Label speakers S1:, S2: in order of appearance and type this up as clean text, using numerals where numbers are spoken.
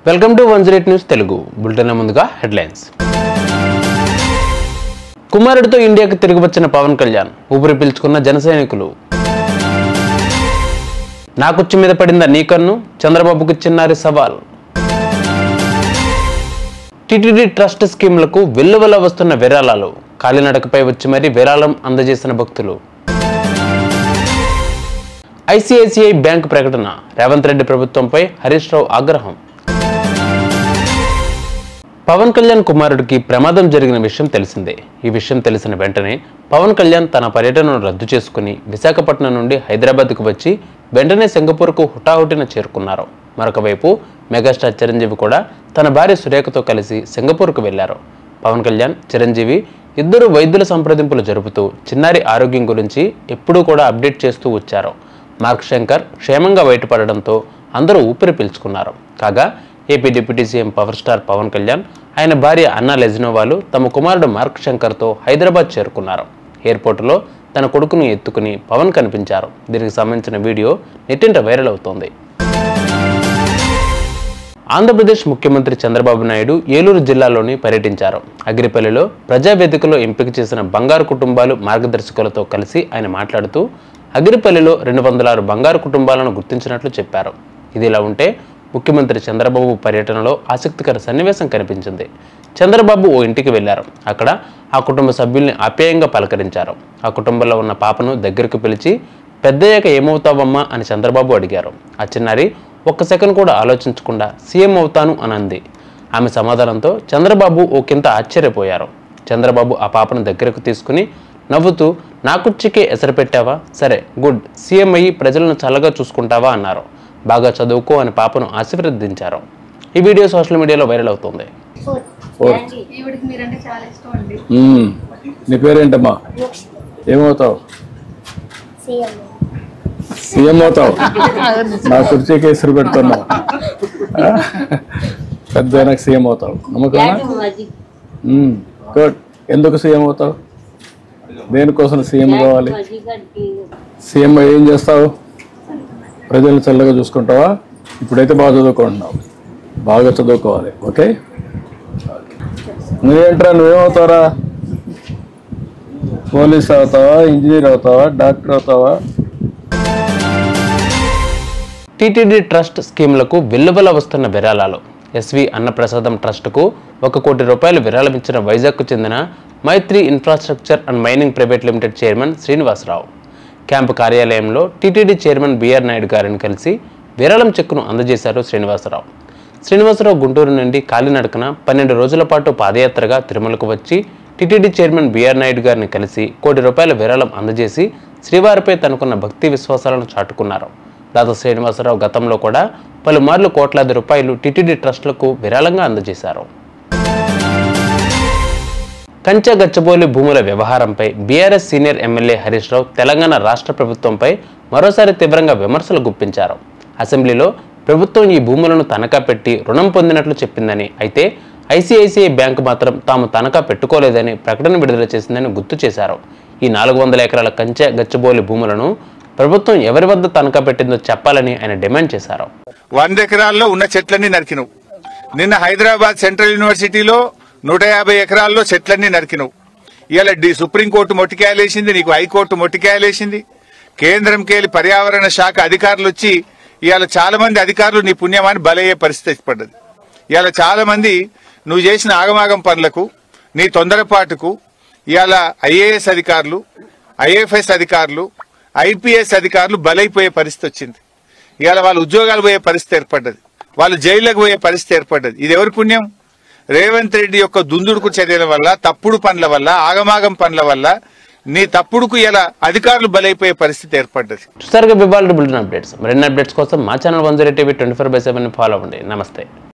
S1: Welcome to 108 news Telugu bulletin ముందుగా headlines. కుమారుడితో ఇండియాకు తిరిగి వచ్చిన పవన్ కళ్యాణ్ ఊపిరి పీల్చుకున్న జన సైనికులు. నాకుచ్చి మీద పడిందా నీ కన్ను, చంద్రబాబుకు చిన్నారి సవాల్. టిటిడి ట్రస్ట్ స్కీమ్లకు వెల్లువల వస్తున్న విరాళాలు, కాలినడకపై వచ్చి మరీ విరాళం అందజేసిన భక్తులు. ఐసిఐసిఐ బ్యాంక్ ప్రకటన, రేవంత్ రెడ్డి ప్రభుత్వంపై హరీష్ రావు ఆగ్రహం. పవన్ కళ్యాణ్ కుమారుడికి ప్రమాదం జరిగిన విషయం తెలిసిందే. ఈ విషయం తెలిసిన వెంటనే పవన్ కళ్యాణ్ తన పర్యటనను రద్దు చేసుకుని విశాఖపట్నం నుండి హైదరాబాద్కు వచ్చి వెంటనే సింగపూర్కు హుటాహుటిన చేరుకున్నారు. మరొక వైపు మెగాస్టార్ చిరంజీవి కూడా తన భార్య సురేఖతో కలిసి సింగపూర్కు వెళ్లారు. పవన్ కళ్యాణ్, చిరంజీవి ఇద్దరు వైద్యుల సంప్రదింపులు జరుపుతూ చిన్నారి ఆరోగ్యం గురించి ఎప్పుడూ కూడా అప్డేట్ చేస్తూ వచ్చారు. మార్క్ శంకర్ క్షేమంగా బయటపడడంతో అందరూ ఊపిరి పీల్చుకున్నారు. కాగా AP deputy CM power star Pawan Kalyan, ఆయన భార్య అన్నా లెజినోవాలు తమ కుమారుడు మార్క్ శంకర్తో హైదరాబాద్ చేరుకున్నారు. ఎయిర్పోర్టులో తన కొడుకును ఎత్తుకుని పవన్ కనిపించారు. దీనికి సంబంధించిన వీడియో నెట్టింట వైరల్ అవుతోంది. ఆంధ్రప్రదేశ్ ముఖ్యమంత్రి చంద్రబాబు నాయుడు ఏలూరు జిల్లాలోని పర్యటించారు. అగిరిపల్లిలో ప్రజావేదికలో ఎంపిక చేసిన బంగారు కుటుంబాలు మార్గదర్శకులతో కలిసి ఆయన మాట్లాడుతూ అగిరిపల్లిలో 206 బంగారు కుటుంబాలను గుర్తించినట్లు చెప్పారు. ఇదిలా ఉంటే ముఖ్యమంత్రి చంద్రబాబు పర్యటనలో ఆసక్తికర సన్నివేశం కనిపించింది. చంద్రబాబు ఓ ఇంటికి వెళ్లారు. అక్కడ ఆ కుటుంబ సభ్యుల్ని ఆప్యాయంగా పలకరించారు. ఆ కుటుంబంలో ఉన్న పాపను దగ్గరకు పిలిచి పెద్దయ్యాక ఏమవుతావమ్మా అని చంద్రబాబు అడిగారు. ఆ చిన్నారి ఒక్క సెకండ్ కూడా ఆలోచించకుండా సీఎం అవుతాను అని అంది. ఆమె సమాధానంతో చంద్రబాబు ఓకింత ఆశ్చర్యపోయారు. చంద్రబాబు ఆ పాపను దగ్గరకు తీసుకుని నవ్వుతూ, నాకుచ్చికే ఎసరు పెట్టావా, సరే గుడ్, సీఎం అయ్యి ప్రజలను చల్లగా చూసుకుంటావా అన్నారు. బాగా చదువుకో అని పాపను ఆశీర్వదించారు. ఈ వీడియో సోషల్ మీడియాలో వైరల్ అవుతుంది.
S2: నీ పేరేంటమ్మా? ఏమవుతావు? సీఎం అవుతావు. నా కుర్చీకి ఎసురు పెడుతున్నావు. పెద్ద సీఎం అవుతావు. నమ్మకం? గుడ్. ఎందుకు సీఎం అవుతావు? దేనికోసం సీఎం కావాలి? సీఎం ఏం చేస్తావు? ప్రజలను చల్లగా చూసుకుంటావా? ఇప్పుడైతే బాగా చదువుకుంటున్నావు. బాగా చదువుకోవాలి. ఓకే. నువ్వేంట్రా, నువ్వేమవుతావరా? పోలీస్ అవుతావా, ఇంజనీర్ అవుతావా, డాక్టర్ అవుతావా?
S1: టిటిడి ట్రస్ట్ స్కీమ్లకు వెల్లువల వస్తున్న విరాళాలు. ఎస్వి అన్నప్రసాదం ట్రస్టుకు 1 కోటి రూపాయలు విరాళం ఇచ్చిన వైజాగ్కు చెందిన Maitri infrastructure and mining private limited chairman Srinivasarao camp కార్యాలయంలో టిటిడి చైర్మన్ బిఆర్ నాయుడు గారిని కలిసి విరాళం చెక్కును అందజేశారు శ్రీనివాసరావు. శ్రీనివాసరావు గుంటూరు నుండి కాలినడకన 12 రోజుల పాటు పాదయాత్రగా తిరుమలకు వచ్చి టిటిడి చైర్మన్ బిఆర్ నాయుడు గారిని కలిసి 1 కోటి రూపాయల విరాళం అందజేసి శ్రీవారిపై తనకున్న భక్తి విశ్వాసాలను చాటుకున్నారు. దాదా శ్రీనివాసరావు గతంలో కూడా పలుమార్లు కోట్లాది రూపాయలు టిటిడి ట్రస్టులకు విరాళంగా అందజేశారు. కంచె గచ్చబోలి భూముల వ్యవహారంపై BRS senior MLA Harish Rao Telangana రాష్ట్ర ప్రభుత్వంపై మరోసారి తీవ్రంగా విమర్శలు గుప్పించారు. అసెంబ్లీలో ప్రభుత్వం ఈ భూములను తనఖా పెట్టి రుణం పొందినట్లు చెప్పిందని, అయితే ఐసిఐసిఐ బ్యాంకు మాత్రం తాము తనఖా పెట్టుకోలేదని ప్రకటన విడుదల చేసిందని గుర్తు చేశారు. ఈ 400 ఎకరాల కంచె గచ్చబోలి భూములను ప్రభుత్వం ఎవరి వద్ద తనఖా పెట్టిందో చెప్పాలని ఆయన డిమాండ్ చేశారు.
S3: 100 ఎకరాల్లో ఉన్న చెట్లన్నీ నరికినవు. నిన్న హైదరాబాద్ సెంట్రల్ యూనివర్సిటీలో 150 ఎకరాల్లో చెట్లన్నీ నరికినవు. ఇవాళ సుప్రీంకోర్టు మొట్టికాయలేసింది, నీకు హైకోర్టు మొట్టికాయలేసింది. కేంద్రంకెళ్ళి పర్యావరణ శాఖ అధికారులు వచ్చి ఇవాళ చాలా మంది అధికారులు నీ పుణ్యమాన్ని బలయ్యే పరిస్థితి పడ్డది. ఇవాళ చాలా మంది నువ్వు చేసిన ఆగమాగం పనులకు, నీ తొందరపాటుకు ఇవాళ ఐఏఎస్ అధికారులు, ఐఎఫ్ఎస్ అధికారులు, ఐపీఎస్ అధికారులు బలైపోయే పరిస్థితి వచ్చింది. ఇవాళ వాళ్ళ ఉద్యోగాలు పోయే పరిస్థితి ఏర్పడ్డది, వాళ్ళు జైళ్లకు పోయే పరిస్థితి ఏర్పడ్డది. ఇది ఎవరి పుణ్యం? రేవంత్ రెడ్డి యొక్క దుందుడుకు చర్యల వల్ల, తప్పుడు పనుల వల్ల, ఆగమాగం పనుల వల్ల నీ తప్పుడుకు ఇలా అధికారులు బలైపోయే పరిస్థితి ఏర్పడ్డది.
S1: చూసారుగా బిబాల్ బులెటిన్ అప్డేట్స్. మరిన్ని అప్డేట్స్ కోసం మా ఛానల్ 108 TV 24/7 ఫాలో అవ్వండి. నమస్తే.